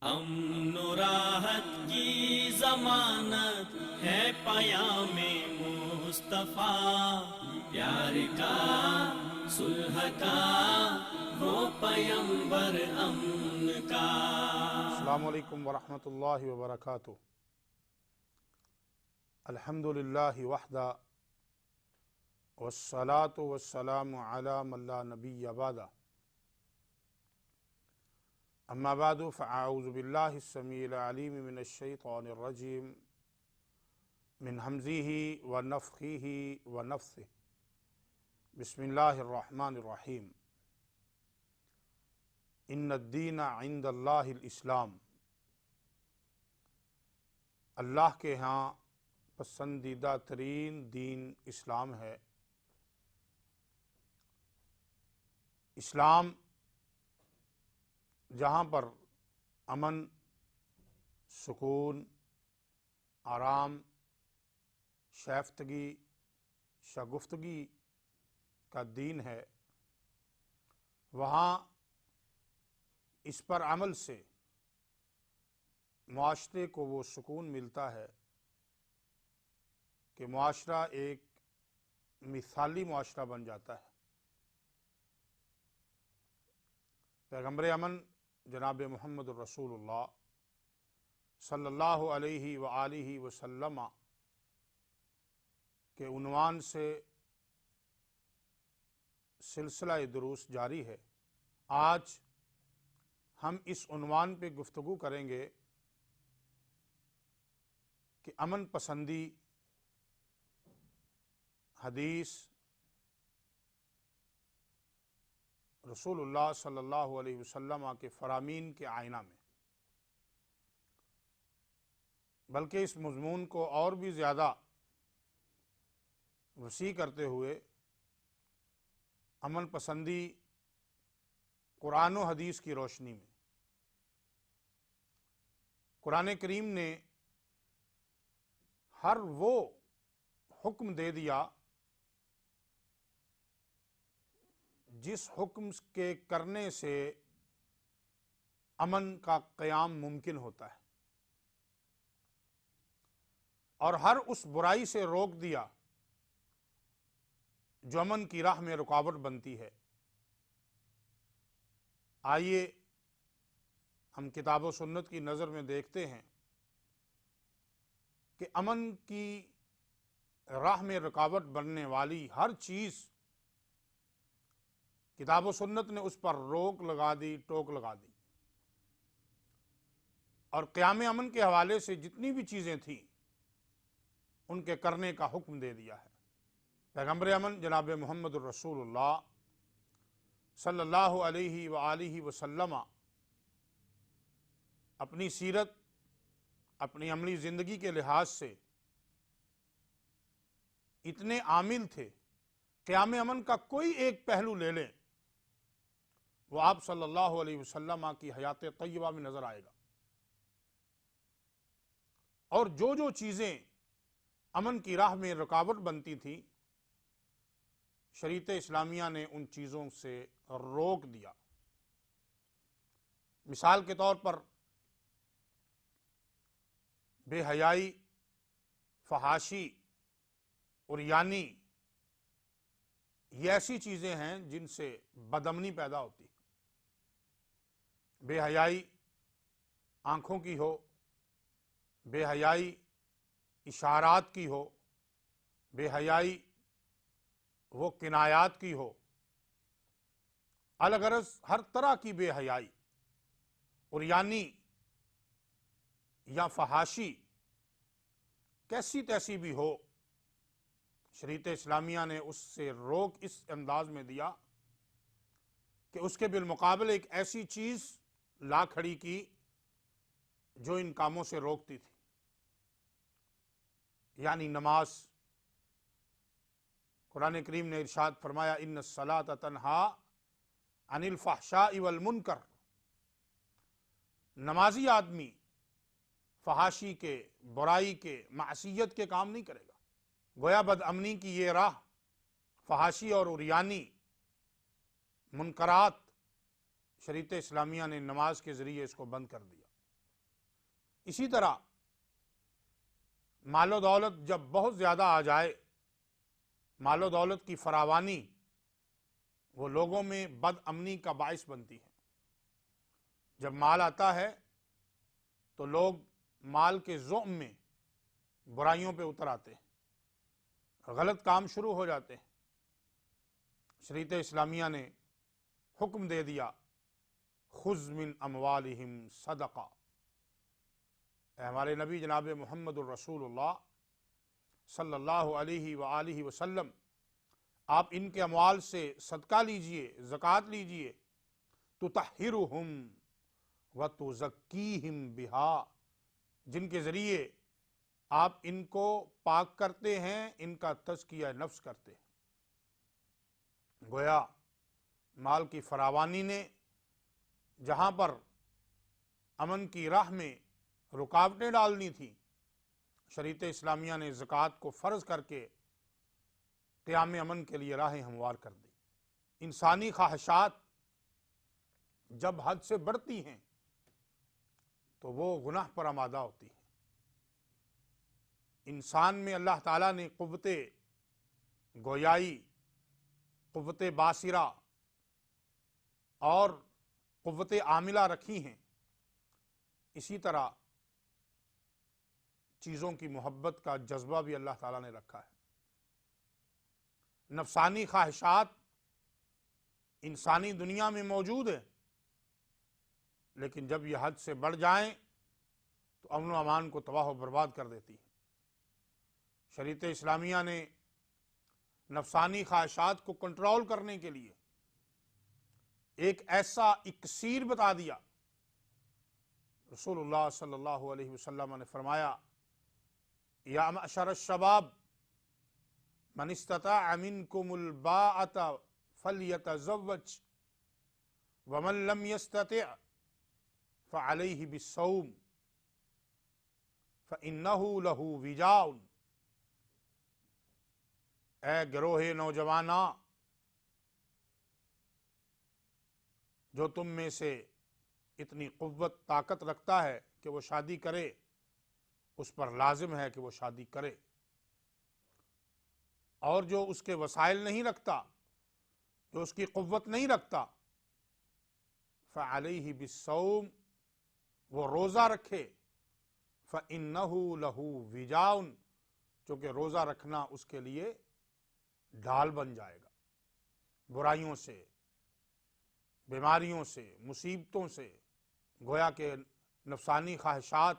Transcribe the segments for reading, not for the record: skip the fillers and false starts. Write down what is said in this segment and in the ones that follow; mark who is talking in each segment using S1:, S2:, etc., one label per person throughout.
S1: امن و راحت کی ضمانت ہے پیام مصطفیٰ، پیار کا صلح کا وہ پیمبر امن کا۔
S2: السلام علیکم ورحمۃ اللہ وبرکاتہ۔ الحمد للہ وحدہ والصلاة والسلام علی من لا نبی بعدہ، اما بعد فاعوذ باللہ السمیع العلیم من الشیطان الرجیم من ہمزہ ونفخہ ونفثہ۔ بسم اللہ الرحمن الرحیم۔ ان الدین عند اللہ الاسلام، اللہ کے ہاں پسندیدہ ترین دین اسلام ہے۔ اسلام جہاں پر امن، سکون، آرام، شائستگی، شگفتگی کا دین ہے، وہاں اس پر عمل سے معاشرے کو وہ سکون ملتا ہے کہ معاشرہ ایک مثالی معاشرہ بن جاتا ہے۔ پیغمبر امن جناب محمد الرسول اللہ صلی اللہ علیہ وآلہ وسلم کے عنوان سے سلسلہ دروس جاری ہے۔ آج ہم اس عنوان پہ گفتگو کریں گے کہ امن پسندی حدیث رسول اللہ صلی اللہ علیہ وسلم کے فرامین کے آئینہ میں، بلکہ اس مضمون کو اور بھی زیادہ وسیع کرتے ہوئے امن پسندی قرآن و حدیث کی روشنی میں۔ قرآن کریم نے ہر وہ حکم دے دیا جس حکم کے کرنے سے امن کا قیام ممکن ہوتا ہے، اور ہر اس برائی سے روک دیا جو امن کی راہ میں رکاوٹ بنتی ہے۔ آئیے ہم کتاب و سنت کی نظر میں دیکھتے ہیں کہ امن کی راہ میں رکاوٹ بننے والی ہر چیز کتاب و سنت نے اس پر روک لگا دی، ٹوک لگا دی، اور قیام امن کے حوالے سے جتنی بھی چیزیں تھیں ان کے کرنے کا حکم دے دیا ہے۔ پیغمبر امن جناب محمد الرسول اللہ صلی اللہ علیہ وآلہ وسلم اپنی سیرت، اپنی عملی زندگی کے لحاظ سے اتنے عامل تھے، قیام امن کا کوئی ایک پہلو لے لیں وہ آپ صلی اللہ علیہ وسلم کی حیات طیبہ میں نظر آئے گا، اور جو چیزیں امن کی راہ میں رکاوٹ بنتی تھی شریعت اسلامیہ نے ان چیزوں سے روک دیا۔ مثال کے طور پر بے حیائی، فحاشی، عریانی، یہ ایسی چیزیں ہیں جن سے بدامنی پیدا ہوتی ہے۔ بے حیائی آنکھوں کی ہو، بے حیائی اشارات کی ہو، بے حیائی وہ کنایات کی ہو، الغرض ہر طرح کی بے حیائی، عریانی یا فحاشی کیسی تیسی بھی ہو، شریعت اسلامیہ نے اس سے روک اس انداز میں دیا کہ اس کے بالمقابل ایک ایسی چیز لا کھڑی کی جو ان کاموں سے روکتی تھی، یعنی نماز۔ قرآن کریم نے ارشاد فرمایا ان الصلاۃ تنہا عن الفحشاء والمنکر، نمازی آدمی فحاشی کے، برائی کے، معصیت کے کام نہیں کرے گا۔ گویا بد امنی کی یہ راہ، فحاشی اور عریانی منکرات، شریعت اسلامیہ نے نماز کے ذریعے اس کو بند کر دیا۔ اسی طرح مال و دولت جب بہت زیادہ آ جائے، مال و دولت کی فراوانی وہ لوگوں میں بد امنی کا باعث بنتی ہے۔ جب مال آتا ہے تو لوگ مال کے ذم میں برائیوں پہ اتر آتے ہیں، غلط کام شروع ہو جاتے ہیں۔ شریعت اسلامیہ نے حکم دے دیا، خذ من اموالہم صدقہ۔ اے ہمارے نبی جناب محمد الرسول اللہ صلی اللہ علیہ وآلہ وسلم، آپ ان کے اموال سے صدقہ لیجئے، زکوٰۃ لیجئے، تطہرہم وتزکیہم بہا، جن کے ذریعے آپ ان کو پاک کرتے ہیں، ان کا تزکیہ نفس کرتے ہیں۔ گویا مال کی فراوانی نے جہاں پر امن کی راہ میں رکاوٹیں ڈالنی تھیں، شریعت اسلامیہ نے زکوٰۃ کو فرض کر کے قیام امن کے لیے راہیں ہموار کر دی۔ انسانی خواہشات جب حد سے بڑھتی ہیں تو وہ گناہ پر آمادہ ہوتی ہیں۔ انسان میں اللہ تعالیٰ نے قوت گویائی، قوت باصرہ اور قوت عاملہ رکھی ہیں، اسی طرح چیزوں کی محبت کا جذبہ بھی اللہ تعالیٰ نے رکھا ہے۔ نفسانی خواہشات انسانی دنیا میں موجود ہیں، لیکن جب یہ حد سے بڑھ جائیں تو امن و امان کو تباہ و برباد کر دیتی ہے۔ شریعت اسلامیہ نے نفسانی خواہشات کو کنٹرول کرنے کے لیے ایک ایسا اکسیر بتا دیا۔ رسول اللہ صلی اللہ علیہ وسلم نے فرمایا، یا معشر الشباب من استطاع منکم الباءۃ فلیتزوج ومن لم یستطع فعلیہ بالصوم فإنہ لہ وجاء۔ اے گروہ نوجواناں، جو تم میں سے اتنی قوت طاقت رکھتا ہے کہ وہ شادی کرے، اس پر لازم ہے کہ وہ شادی کرے، اور جو اس کے وسائل نہیں رکھتا، جو اس کی قوت نہیں رکھتا، فعلیہ بالصوم، وہ روزہ رکھے، فإنہ لہ وجاء، چونکہ روزہ رکھنا اس کے لیے ڈھال بن جائے گا، برائیوں سے، بیماریوں سے، مصیبتوں سے۔ گویا کہ نفسانی خواہشات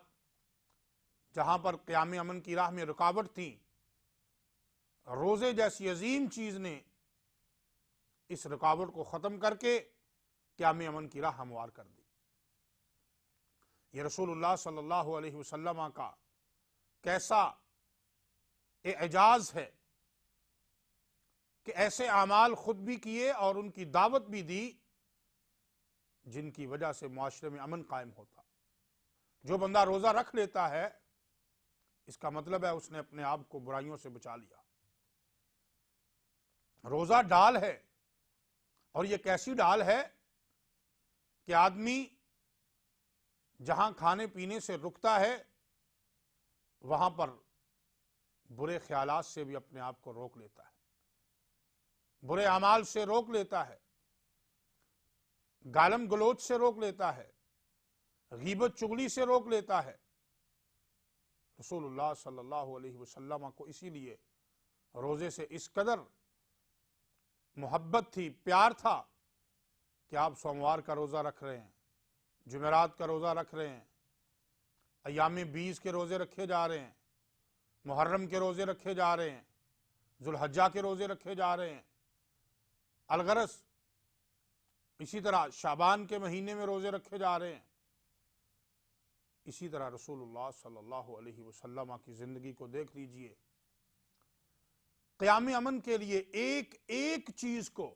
S2: جہاں پر قیام امن کی راہ میں رکاوٹ تھیں، روزے جیسی عظیم چیز نے اس رکاوٹ کو ختم کر کے قیام امن کی راہ ہموار کر دی۔ یہ رسول اللہ صلی اللہ علیہ وسلم کا کیسا اعجاز ہے کہ ایسے اعمال خود بھی کیے اور ان کی دعوت بھی دی جن کی وجہ سے معاشرے میں امن قائم ہوتا۔ جو بندہ روزہ رکھ لیتا ہے، اس کا مطلب ہے اس نے اپنے آپ کو برائیوں سے بچا لیا۔ روزہ ڈال ہے، اور یہ کیسی ڈال ہے کہ آدمی جہاں کھانے پینے سے رکتا ہے وہاں پر برے خیالات سے بھی اپنے آپ کو روک لیتا ہے، برے اعمال سے روک لیتا ہے، گالم گلوچ سے روک لیتا ہے، غیبت چغلی سے روک لیتا ہے۔ رسول اللہ صلی اللہ علیہ وسلم کو اسی لیے روزے سے اس قدر محبت تھی، پیار تھا کہ آپ سوموار کا روزہ رکھ رہے ہیں، جمعرات کا روزہ رکھ رہے ہیں، ایام 20 کے روزے رکھے جا رہے ہیں، محرم کے روزے رکھے جا رہے ہیں، ذوالحجہ کے روزے رکھے جا رہے ہیں، الغرض اسی طرح شعبان کے مہینے میں روزے رکھے جا رہے ہیں۔ اسی طرح رسول اللہ صلی اللہ علیہ وسلم کی زندگی کو دیکھ لیجئے، قیام امن کے لیے ایک ایک چیز کو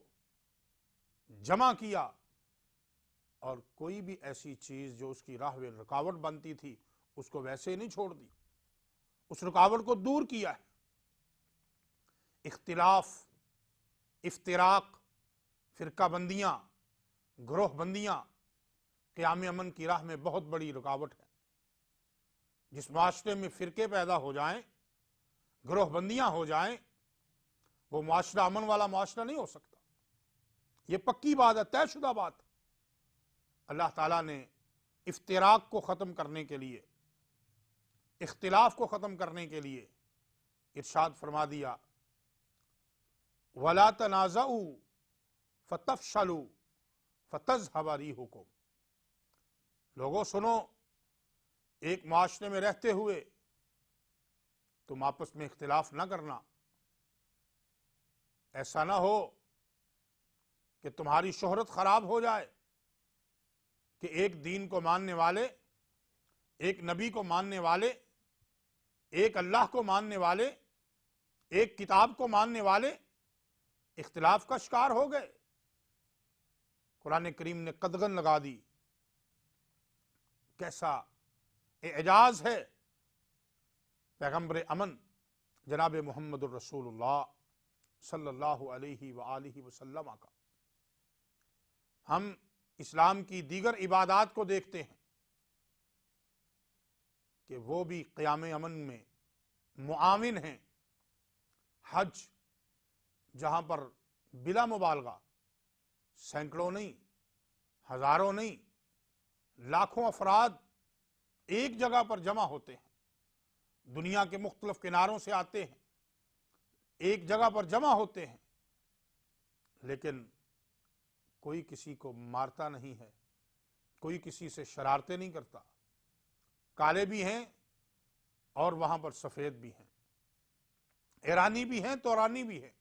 S2: جمع کیا، اور کوئی بھی ایسی چیز جو اس کی راہ میں رکاوٹ بنتی تھی اس کو ویسے ہی نہیں چھوڑ دی، اس رکاوٹ کو دور کیا ہے۔ اختلاف، افتراق، فرقہ بندیاں، گروہ بندیاں قیام امن کی راہ میں بہت بڑی رکاوٹ ہے۔ جس معاشرے میں فرقے پیدا ہو جائیں، گروہ بندیاں ہو جائیں، وہ معاشرہ امن والا معاشرہ نہیں ہو سکتا۔ یہ پکی بات ہے، طے شدہ بات۔ اللہ تعالیٰ نے افتراق کو ختم کرنے کے لیے، اختلاف کو ختم کرنے کے لیے ارشاد فرما دیا وَلَا تَنَازَعُوا فَتَفْشَلُوا فَتَذْهَبَ رِيحُكُمْ۔ لوگوں سنو، ایک معاشرے میں رہتے ہوئے تم آپس میں اختلاف نہ کرنا، ایسا نہ ہو کہ تمہاری شہرت خراب ہو جائے، کہ ایک دین کو ماننے والے، ایک نبی کو ماننے والے، ایک اللہ کو ماننے والے، ایک کتاب کو ماننے والے اختلاف کا شکار ہو گئے۔ قرآن کریم نے قدغن لگا دی۔ کیسا اعجاز ہے پیغمبر امن جناب محمد الرسول اللہ صلی اللہ علیہ وآلہ وسلم کا۔ ہم اسلام کی دیگر عبادات کو دیکھتے ہیں کہ وہ بھی قیام امن میں معاون ہیں۔ حج، جہاں پر بلا مبالغہ سینکڑوں نہیں، ہزاروں نہیں، لاکھوں افراد ایک جگہ پر جمع ہوتے ہیں، دنیا کے مختلف کناروں سے آتے ہیں، ایک جگہ پر جمع ہوتے ہیں، لیکن کوئی کسی کو مارتا نہیں ہے، کوئی کسی سے شرارتیں نہیں کرتا۔ کالے بھی ہیں اور وہاں پر سفید بھی ہیں، ایرانی بھی ہیں تورانی بھی ہیں،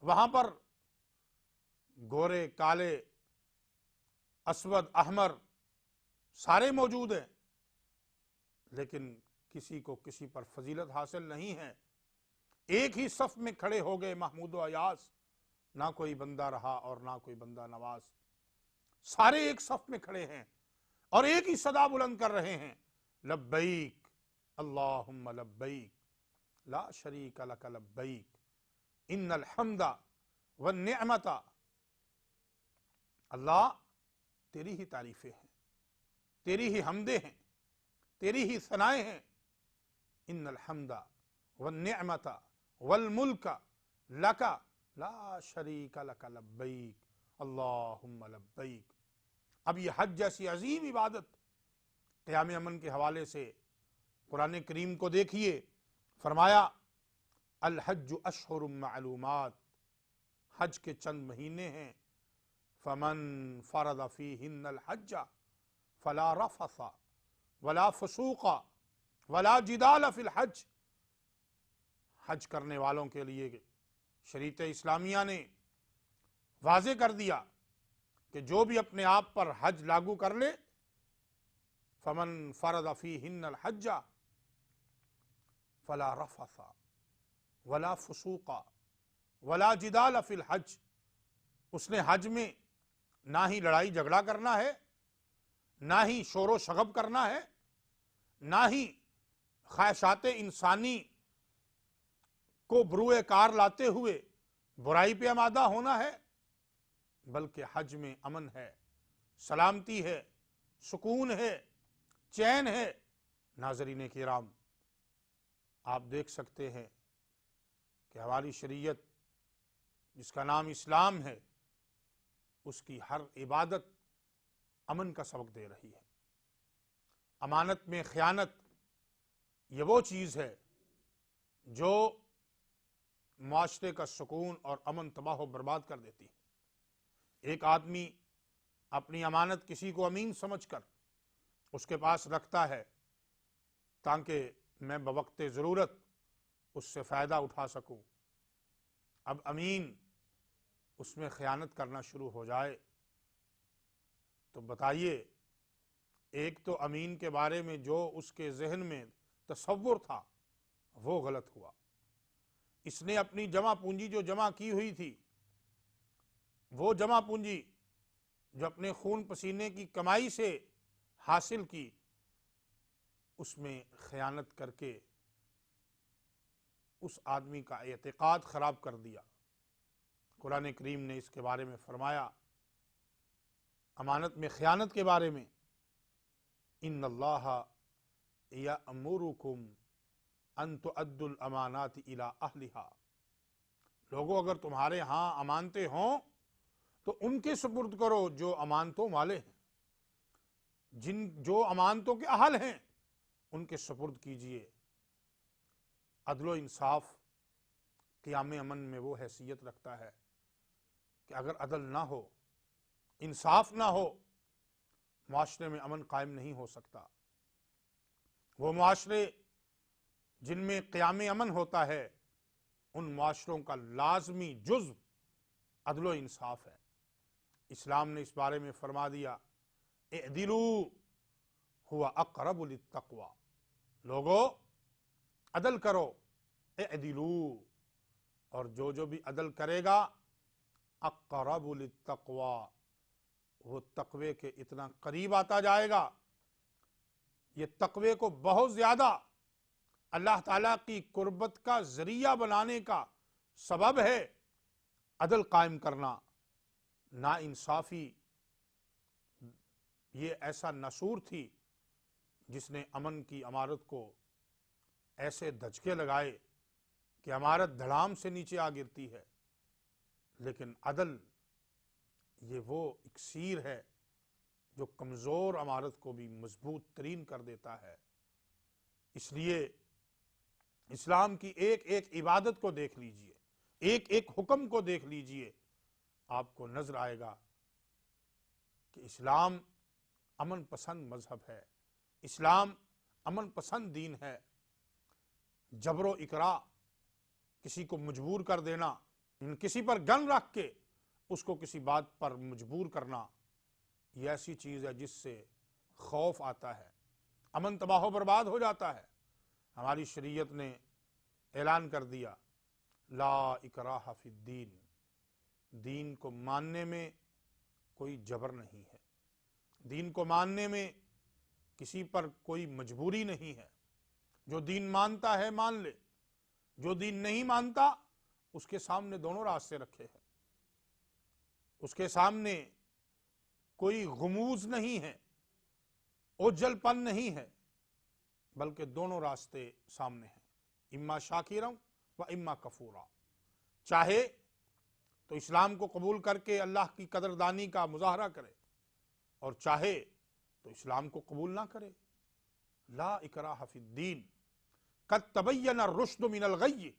S2: وہاں پر گورے، کالے، اسود، احمر سارے موجود ہیں، لیکن کسی کو کسی پر فضیلت حاصل نہیں ہے۔ ایک ہی صف میں کھڑے ہو گئے محمود و ایاز، نہ کوئی بندہ رہا اور نہ کوئی بندہ نواز، سارے ایک صف میں کھڑے ہیں اور ایک ہی صدا بلند کر رہے ہیں، لبیک اللہم لبیک لا شریک لک لبیک ان الحمد والنعمت۔ اللہ تیری ہی تعریفیں ہیں، تیری ہی حمدیں ہیں، تیری ہی ثنائیں ہیں۔ ان الحمد والنعمت والملک لک لا شریک لک لبیک اللہم لبیک۔ اب یہ حج جیسی عظیم عبادت قیام امن کے حوالے سے قرآن کریم کو دیکھیے، فرمایا الحج اشہر معلومات، حج کے چند مہینے ہیں، فمن فرض فیہن الحج فلا رفث ولا فسوق ولا جدال فی الحج۔ حج کرنے والوں کے لیے شریعت اسلامیہ نے واضح کر دیا کہ جو بھی اپنے آپ پر حج لاگو کر لے، فمن فرض فیہن الحج فلا رفث ولا فسوق ولا جدال فی الحج۔ اس نے حج میں نہ ہی لڑائی جھگڑا کرنا ہے، نہ ہی شور و شغب کرنا ہے، نہ ہی خواہشات انسانی کو بروئے کار لاتے ہوئے برائی پہ آمادہ ہونا ہے، بلکہ حج میں امن ہے، سلامتی ہے، سکون ہے، چین ہے۔ ناظرین کرام، آپ دیکھ سکتے ہیں کہ ہماری شریعت جس کا نام اسلام ہے، اس کی ہر عبادت امن کا سبق دے رہی ہے۔ امانت میں خیانت یہ وہ چیز ہے جو معاشرے کا سکون اور امن تباہ و برباد کر دیتی ہے۔ ایک آدمی اپنی امانت کسی کو امین سمجھ کر اس کے پاس رکھتا ہے تاکہ میں بوقت ضرورت اس سے فائدہ اٹھا سکوں۔ اب امین اس میں خیانت کرنا شروع ہو جائے تو بتائیے، ایک تو امین کے بارے میں جو اس کے ذہن میں تصور تھا وہ غلط ہوا۔ اس نے اپنی جمع پونجی جو جمع کی ہوئی تھی، وہ جمع پونجی جو اپنے خون پسینے کی کمائی سے حاصل کی، اس میں خیانت کر کے اس آدمی کا اعتقاد خراب کر دیا۔ قرآن کریم نے اس کے بارے میں فرمایا، امانت میں خیانت کے بارے میں، ان اللہ یأمرکم ان تؤدوا الامانات الی اہلہا، لوگوں اگر تمہارے ہاں امانتیں ہوں تو ان کے سپرد کرو جو امانتوں والے ہیں، جو امانتوں کے اہل ہیں ان کے سپرد کیجئے۔ عدل و انصاف قیام امن میں وہ حیثیت رکھتا ہے کہ اگر عدل نہ ہو، انصاف نہ ہو، معاشرے میں امن قائم نہیں ہو سکتا۔ وہ معاشرے جن میں قیام امن ہوتا ہے ان معاشروں کا لازمی جزو عدل و انصاف ہے۔ اسلام نے اس بارے میں فرما دیا اعدلوا ہوا اقرب للتقوی، لوگو عدل کرو، اعدلوا، اور جو بھی عدل کرے گا اقرب للتقوی، وہ تقوی کے اتنا قریب آتا جائے گا، یہ تقوی کو بہت زیادہ اللہ تعالیٰ کی قربت کا ذریعہ بنانے کا سبب ہے۔ عدل قائم کرنا، ناانصافی یہ ایسا نسور تھی جس نے امن کی عمارت کو ایسے دھچکے لگائے کہ عمارت دھڑام سے نیچے آ گرتی ہے، لیکن عدل یہ وہ اکسیر ہے جو کمزور عمارت کو بھی مضبوط ترین کر دیتا ہے۔ اس لیے اسلام کی ایک ایک عبادت کو دیکھ لیجئے، ایک ایک حکم کو دیکھ لیجئے، آپ کو نظر آئے گا کہ اسلام امن پسند مذہب ہے، اسلام امن پسند دین ہے۔ جبر و اکراہ، کسی کو مجبور کر دینا، کسی پر گن رکھ کے اس کو کسی بات پر مجبور کرنا، یہ ایسی چیز ہے جس سے خوف آتا ہے، امن تباہ و برباد ہو جاتا ہے۔ ہماری شریعت نے اعلان کر دیا لا اکراہ فی الدین، دین کو ماننے میں کوئی جبر نہیں ہے، دین کو ماننے میں کسی پر کوئی مجبوری نہیں ہے۔ جو دین مانتا ہے مان لے، جو دین نہیں مانتا اس کے سامنے دونوں راستے رکھے ہیں، اس کے سامنے کوئی غموض نہیں ہے، اوجل پن نہیں ہے، بلکہ دونوں راستے سامنے ہیں، اما شاکرا و اما کفورا۔ چاہے تو اسلام کو قبول کر کے اللہ کی قدردانی کا مظاہرہ کرے، اور چاہے تو اسلام کو قبول نہ کرے۔ لا اکراہ فی الدین قد تبین الرشد من الغی،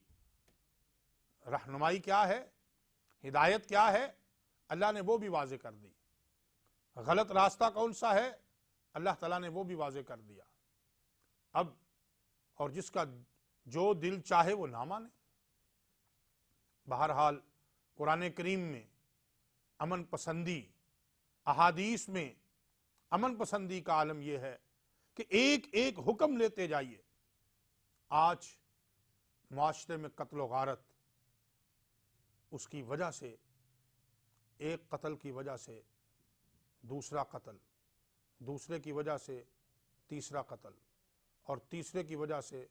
S2: رہنمائی کیا ہے، ہدایت کیا ہے، اللہ نے وہ بھی واضح کر دی۔ غلط راستہ کون سا ہے، اللہ تعالیٰ نے وہ بھی واضح کر دیا۔ اب اور جس کا جو دل چاہے وہ نہ مانے۔ بہرحال قرآن کریم میں امن پسندی، احادیث میں امن پسندی کا عالم یہ ہے کہ ایک ایک حکم لیتے جائیے۔ آج معاشرے میں قتل و غارت، اس کی وجہ سے، ایک قتل کی وجہ سے دوسرا قتل، دوسرے کی وجہ سے تیسرا قتل، اور تیسرے کی وجہ سے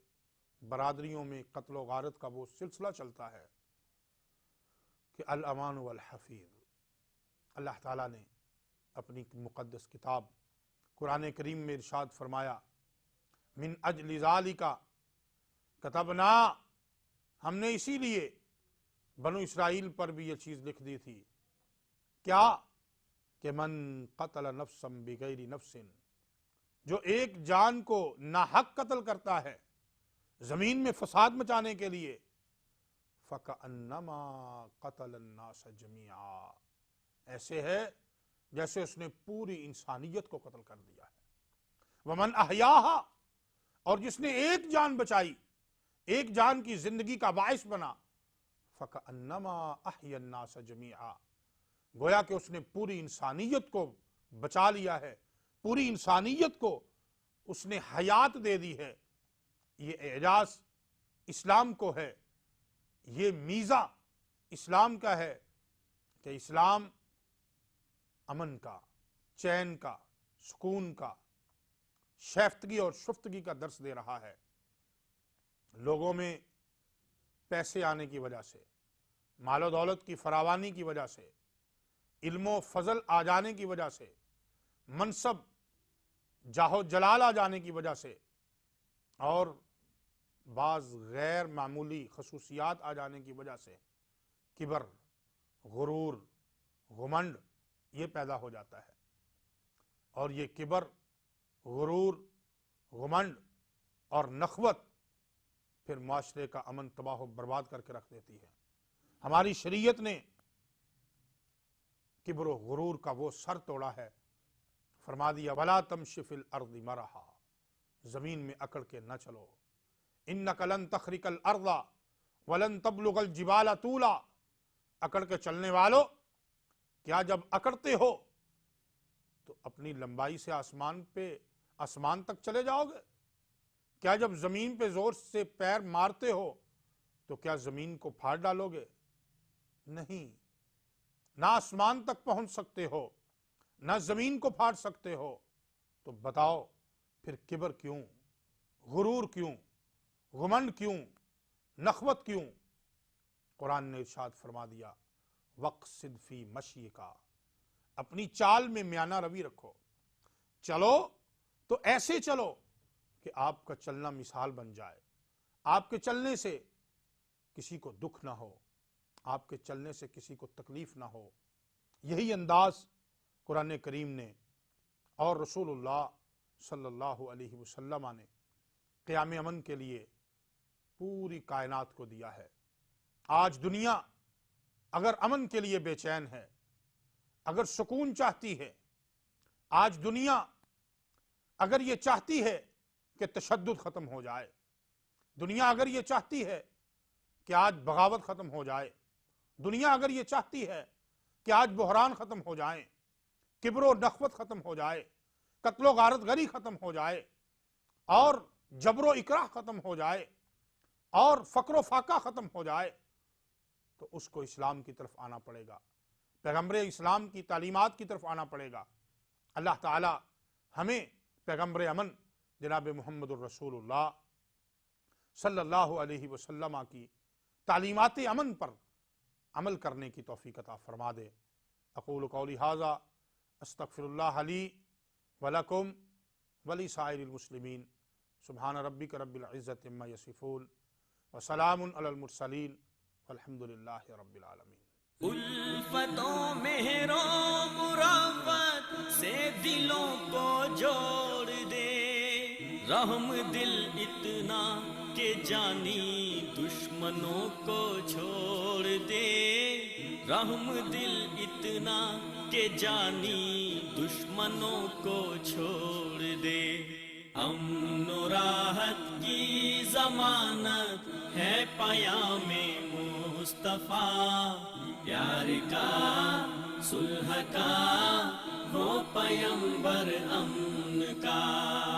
S2: برادریوں میں قتل و غارت کا وہ سلسلہ چلتا ہے کہ الامان والحفیظ۔ اللہ تعالیٰ نے اپنی مقدس کتاب قرآن کریم میں ارشاد فرمایا من اجل ذالک کتبنا، ہم نے اسی لیے بنو اسرائیل پر بھی یہ چیز لکھ دی تھی، کیا کہ من قتل نفسا بغیر نفس، جو ایک جان کو ناحق قتل کرتا ہے زمین میں فساد مچانے کے لیے، فَكَأَنَّمَا قَتَلَ النَّاسَ جَمِيعًا، ایسے ہے جیسے اس نے پوری انسانیت کو قتل کر دیا ہے۔ وَمَنْ أَحْيَاهَا، اور جس نے ایک جان بچائی، ایک جان کی زندگی کا باعث بنا، فَكَأَنَّمَا أَحْيَا النَّاسَ جَمِيعًا، گویا کہ اس نے پوری انسانیت کو بچا لیا ہے، پوری انسانیت کو اس نے حیات دے دی ہے۔ یہ اعجاز اسلام کو ہے، یہ میزہ اسلام کا ہے کہ اسلام امن کا، چین کا، سکون کا، شیفتگی اور شفتگی کا درس دے رہا ہے۔ لوگوں میں پیسے آنے کی وجہ سے، مال و دولت کی فراوانی کی وجہ سے، علم و فضل آ جانے کی وجہ سے، منصب جاہ و جلال آ جانے کی وجہ سے اور بعض غیر معمولی خصوصیات آ جانے کی وجہ سے کبر، غرور، گھمنڈ یہ پیدا ہو جاتا ہے، اور یہ کبر، غرور، گھمنڈ اور نخوت پھر معاشرے کا امن تباہ و برباد کر کے رکھ دیتی ہے۔ ہماری شریعت نے کبر و غرور کا وہ سر توڑا ہے، فرما دیا وَلَا تَمْشِ فِي الْأَرْضِ مَرَحًا، زمین میں اکڑ کے نہ چلو، إِنَّكَ لَن تَخْرِقَ الْأَرْضَ وَلَن تَبْلُغَ الْجِبَالَ طُولًا، اکڑ کے چلنے والو، کیا جب اکڑتے ہو تو اپنی لمبائی سے آسمان تک چلے جاؤ گے؟ کیا جب زمین پہ زور سے پیر مارتے ہو تو کیا زمین کو پھاڑ ڈالو گے؟ نہیں، نہ آسمان تک پہنچ سکتے ہو، نہ زمین کو پھاڑ سکتے ہو، تو بتاؤ پھر کبر کیوں، غرور کیوں، گھمنڈ کیوں، نخوت کیوں؟ قرآن نے ارشاد فرما دیا وَقْصِدْ فِي مَشْيِكَ، اپنی چال میں میانہ روی رکھو، چلو تو ایسے چلو کہ آپ کا چلنا مثال بن جائے، آپ کے چلنے سے کسی کو دکھ نہ ہو، آپ کے چلنے سے کسی کو تکلیف نہ ہو۔ یہی انداز قرآن کریم نے اور رسول اللہ صلی اللہ علیہ وسلم نے قیام امن کے لیے پوری کائنات کو دیا ہے۔ آج دنیا اگر امن کے لیے بے چین ہے، اگر سکون چاہتی ہے، آج دنیا اگر یہ چاہتی ہے کہ تشدد ختم ہو جائے، دنیا اگر یہ چاہتی ہے کہ آج بغاوت ختم ہو جائے، دنیا اگر یہ چاہتی ہے کہ آج بحران ختم ہو جائیں، کبر و نخوت ختم ہو جائے، قتل و غارت گری ختم ہو جائے، اور جبر و اکراہ ختم ہو جائے، اور فقر و فاقہ ختم ہو جائے، تو اس کو اسلام کی طرف آنا پڑے گا، پیغمبر اسلام کی تعلیمات کی طرف آنا پڑے گا۔ اللہ تعالی ہمیں پیغمبر امن جناب محمد الرسول اللہ صلی اللہ علیہ وسلم کی تعلیمات امن پر عمل کرنے کی توفیق عطا فرما دے۔ اقول قولی ھذا استغفر اللہ لی ولکم ولسائر المسلمین، سبحان ربک رب العزت عما یصفون وسلام علی المرسلین والحمد للہ رب العالمین۔
S1: الفت و مہر و مروت سے دلوں کو جوڑ دے، رحم دل اتنا کہ جانی دشمنوں کو چھوڑ دے، رحم دل اتنا کہ جانی دشمنوں کو چھوڑ دے۔ امن و راحت کی ضمانت ہے پیام مصطفیٰ، پیار کا صلح کا وہ پیمبر امن کا۔